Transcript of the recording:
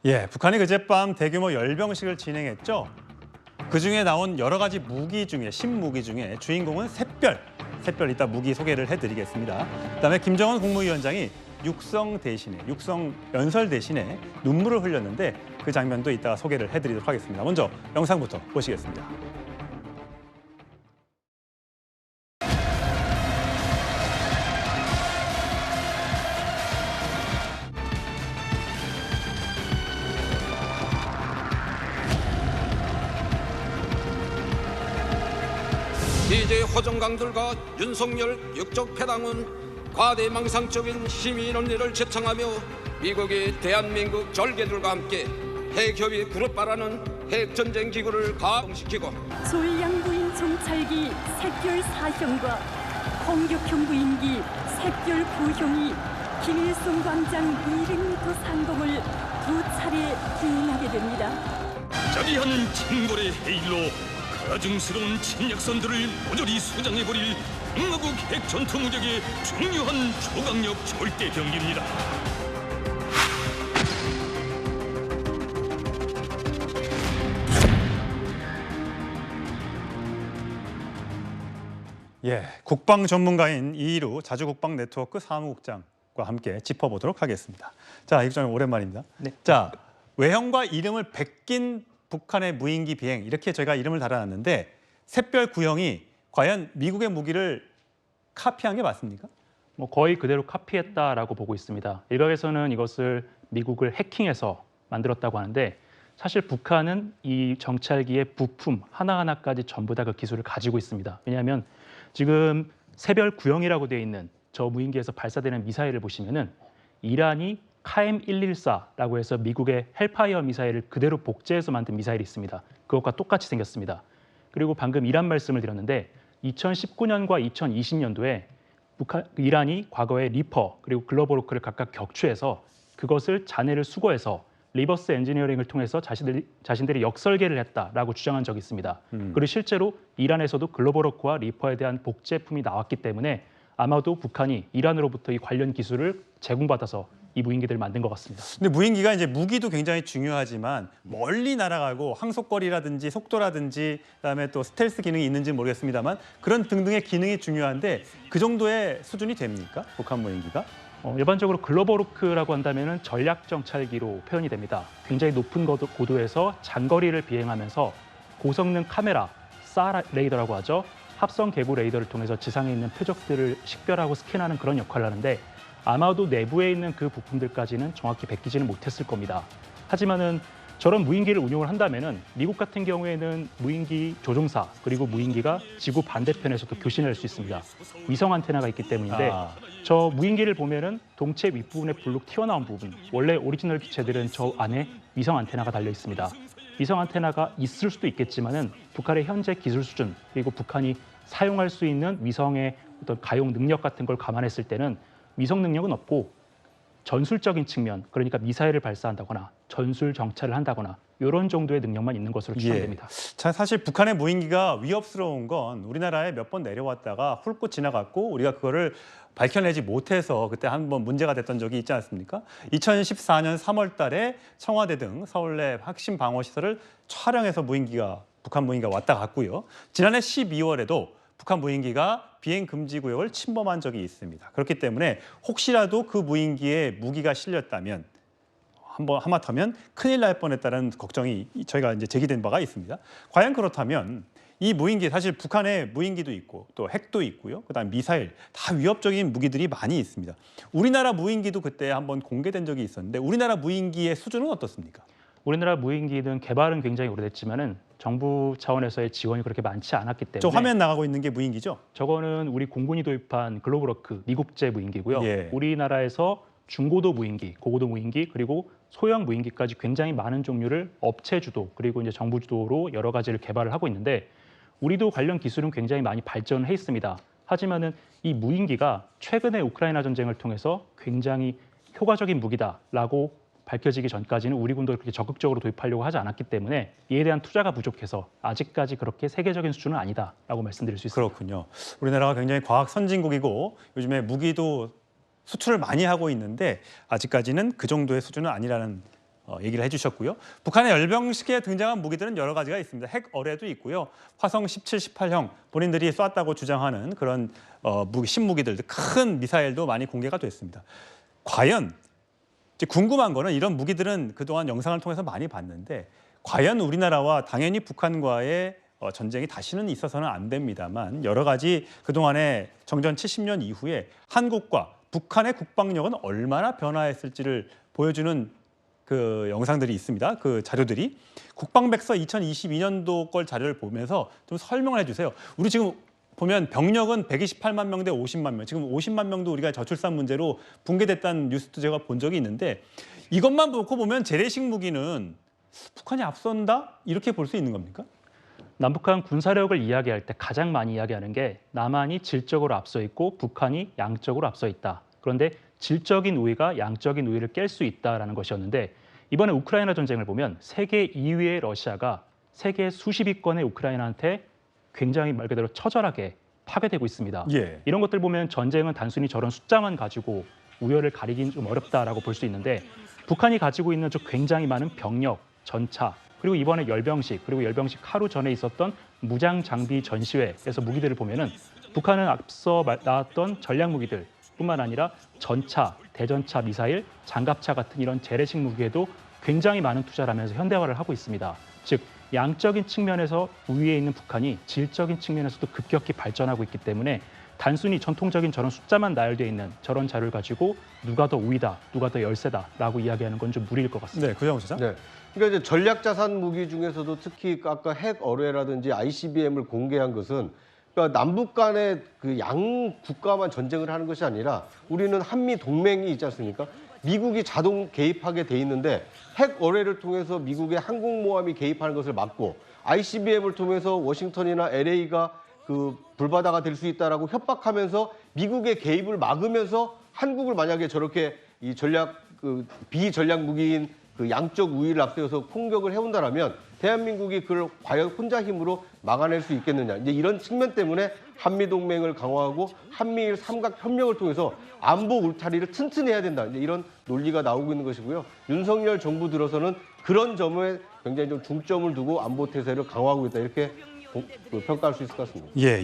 예, 북한이 그젯밤 대규모 열병식을 진행했죠. 그중에 나온 여러 가지 무기 중에 신무기 중에 주인공은 샛별 이따 무기 소개를 해드리겠습니다. 그다음에 김정은 국무위원장이 육성 연설 대신에 눈물을 흘렸는데 그 장면도 이따가 소개를 해드리도록 하겠습니다. 먼저 영상부터 보시겠습니다. DJ 허정강들과 윤석열 역적 패당은 과대망상적인 시민 원리를 제창하며 미국이 대한민국 절개들과 함께 핵협의 그룹바라는 핵전쟁 기구를 가동시키고 조일양부인 정찰기 샛별 4형과 홍격형 부인기 샛별 9형이 김일성 광장 200m 상공을 두 차례 비행하게 됩니다. 자비한 징벌의 해일로 가증스러운 침략선들을 모조리 수장해버릴 한국 핵전투 무력의 중요한 초강력 절대 경기입니다. 예, 국방 전문가인 이희루 자주국방 네트워크 사무국장과 함께 짚어보도록 하겠습니다. 자, 이국장님 오랜만입니다. 네. 자, 외형과 이름을 베낀 북한의 무인기 비행 이렇게 저희가 이름을 달아놨는데 샛별 9형이 과연 미국의 무기를 카피한 게 맞습니까? 거의 그대로 카피했다라고 보고 있습니다. 일각에서는 이것을 미국을 해킹해서 만들었다고 하는데 사실 북한은 이 정찰기의 부품 하나하나까지 전부 다 그 기술을 가지고 있습니다. 왜냐하면 지금 샛별 9형이라고 되어 있는 저 무인기에서 발사되는 미사일을 보시면은 이란이 카엠 114라고 해서 미국의 헬파이어 미사일을 그대로 복제해서 만든 미사일이 있습니다. 그것과 똑같이 생겼습니다. 그리고 방금 이란 말씀을 드렸는데 2019년과 2020년도에 이란이 과거에 리퍼 그리고 글로벌워크를 각각 격추해서 그것을 잔해를 수거해서 리버스 엔지니어링을 통해서 자신들이 역설계를 했다라고 주장한 적이 있습니다. 그리고 실제로 이란에서도 글로벌워크와 리퍼에 대한 복제품이 나왔기 때문에 아마도 북한이 이란으로부터 이 관련 기술을 제공받아서 이 무인기들을 만든 것 같습니다. 근데 무인기가 이제 무기도 굉장히 중요하지만 멀리 날아가고 항속거리라든지 속도라든지 그다음에 또 스텔스 기능이 있는지 모르겠습니다만 그런 등등의 기능이 중요한데 그 정도의 수준이 됩니까? 북한 무인기가? 일반적으로 글로벌워크라고 한다면 전략 정찰기로 표현이 됩니다. 굉장히 높은 고도에서 장거리를 비행하면서 고성능 카메라, 사 레이더라고 하죠. 합성 개구 레이더를 통해서 지상에 있는 표적들을 식별하고 스캔하는 그런 역할을 하는데 아마도 내부에 있는 그 부품들까지는 정확히 베끼지는 못했을 겁니다. 하지만은 저런 무인기를 운용을 한다면은 미국 같은 경우에는 무인기 조종사 그리고 무인기가 지구 반대편에서도 교신할 수 있습니다. 위성 안테나가 있기 때문인데 저 무인기를 보면은 동체 윗부분에 불룩 튀어나온 부분 원래 오리지널 기체들은 저 안에 위성 안테나가 달려 있습니다. 위성 안테나가 있을 수도 있겠지만은 북한의 현재 기술 수준 그리고 북한이 사용할 수 있는 위성의 어떤 가용 능력 같은 걸 감안했을 때는 위성 능력은 없고 전술적인 측면, 그러니까 미사일을 발사한다거나 전술 정찰을 한다거나 이런 정도의 능력만 있는 것으로 추정됩니다. 자, 사실 북한의 무인기가 위협스러운 건 우리나라에 몇 번 내려왔다가 훑고 지나갔고 우리가 그거를 밝혀내지 못해서 그때 한번 문제가 됐던 적이 있지 않습니까? 2014년 3월 달에 청와대 등 서울 내 핵심 방어시설을 촬영해서 북한 무인기가 왔다 갔고요. 지난해 12월에도 북한 무인기가 비행 금지 구역을 침범한 적이 있습니다. 그렇기 때문에 혹시라도 그 무인기에 무기가 실렸다면 하마터면 큰일 날 뻔했다는 걱정이 저희가 이제 제기된 바가 있습니다. 과연 그렇다면 이 무인기 사실 북한의 무인기도 있고 또 핵도 있고요. 그다음 미사일 다 위협적인 무기들이 많이 있습니다. 우리나라 무인기도 그때 한번 공개된 적이 있었는데 우리나라 무인기의 수준은 어떻습니까? 우리나라 무인기는 개발은 굉장히 오래됐지만은 정부 차원에서의 지원이 그렇게 많지 않았기 때문에 저 화면 나가고 있는 게 무인기죠? 저거는 우리 공군이 도입한 글로벌워크 미국제 무인기고요. 예. 우리나라에서 중고도 무인기, 고고도 무인기 그리고 소형 무인기까지 굉장히 많은 종류를 업체 주도 그리고 이제 정부 주도로 여러 가지를 개발을 하고 있는데 우리도 관련 기술은 굉장히 많이 발전해 있습니다. 하지만은 이 무인기가 최근에 우크라이나 전쟁을 통해서 굉장히 효과적인 무기다라고 밝혀지기 전까지는 우리 군도 그렇게 적극적으로 도입하려고 하지 않았기 때문에 이에 대한 투자가 부족해서 아직까지 그렇게 세계적인 수준은 아니다라고 말씀드릴 수 있습니다. 그렇군요. 우리나라가 굉장히 과학 선진국이고 요즘에 무기도 수출을 많이 하고 있는데 아직까지는 그 정도의 수준은 아니라는 얘기를 해주셨고요. 북한의 열병식에 등장한 무기들은 여러 가지가 있습니다. 핵어뢰도 있고요. 화성 17, 18형 본인들이 쐈다고 주장하는 그런 신무기들, 큰 미사일도 많이 공개가 됐습니다. 과연 이제 궁금한 거는 이런 무기들은 그동안 영상을 통해서 많이 봤는데 과연 우리나라와 당연히 북한과의 전쟁이 다시는 있어서는 안 됩니다만 여러 가지 그동안의 정전 70년 이후에 한국과 북한의 국방력은 얼마나 변화했을지를 보여주는 그 영상들이 있습니다. 그 자료들이 국방백서 2022년도 걸 자료를 보면서 좀 설명을 해주세요. 우리 지금 보면 병력은 128만 명 대 50만 명. 지금 50만 명도 우리가 저출산 문제로 붕괴됐다는 뉴스도 제가 본 적이 있는데 이것만 놓고 보면 재래식 무기는 북한이 앞선다 이렇게 볼 수 있는 겁니까? 남북한 군사력을 이야기할 때 가장 많이 이야기하는 게 남한이 질적으로 앞서 있고 북한이 양적으로 앞서 있다. 그런데 질적인 우위가 양적인 우위를 깰 수 있다라는 것이었는데 이번에 우크라이나 전쟁을 보면 세계 2위의 러시아가 세계 수십위권의 우크라이나한테 굉장히 말 그대로 처절하게 파괴되고 있습니다. 예. 이런 것들 보면 전쟁은 단순히 저런 숫자만 가지고 우열을 가리긴 좀 어렵다라고 볼 수 있는데 북한이 가지고 있는 저 굉장히 많은 병력, 전차, 그리고 이번에 열병식, 그리고 열병식 하루 전에 있었던 무장 장비 전시회에서 무기들을 보면은 북한은 앞서 나왔던 전략 무기들 뿐만 아니라 전차, 대전차 미사일, 장갑차 같은 이런 재래식 무기에도 굉장히 많은 투자를 하면서 현대화를 하고 있습니다. 즉 양적인 측면에서 우위에 있는 북한이 질적인 측면에서도 급격히 발전하고 있기 때문에 단순히 전통적인 저런 숫자만 나열되어 있는 저런 자료를 가지고 누가 더 우위다, 누가 더 열세다라고 이야기하는 건 좀 무리일 것 같습니다. 네, 구정우 차장. 네. 그러니까 이제 전략자산 무기 중에서도 특히 아까 핵어뢰라든지 ICBM을 공개한 것은 그러니까 남북 간의 그 양 국가만 전쟁을 하는 것이 아니라 우리는 한미 동맹이 있지 않습니까? 미국이 자동 개입하게 돼 있는데 핵어뢰를 통해서 미국의 항공모함이 개입하는 것을 막고 ICBM을 통해서 워싱턴이나 LA가 그 불바다가 될 수 있다라고 협박하면서 미국의 개입을 막으면서 한국을 만약에 저렇게 이 전략 그 비전략 무기인 그 양적 우위를 앞세워서 공격을 해온다라면 대한민국이 그걸 과연 혼자 힘으로 막아낼 수 있겠느냐. 이제 이런 측면 때문에 한미 동맹을 강화하고 한미일 삼각 협력을 통해서 안보 울타리를 튼튼해야 된다. 이제 이런 논리가 나오고 있는 것이고요. 윤석열 정부 들어서는 그런 점에 굉장히 좀 중점을 두고 안보 태세를 강화하고 있다. 이렇게 평가할 수 있을 것 같습니다. 예.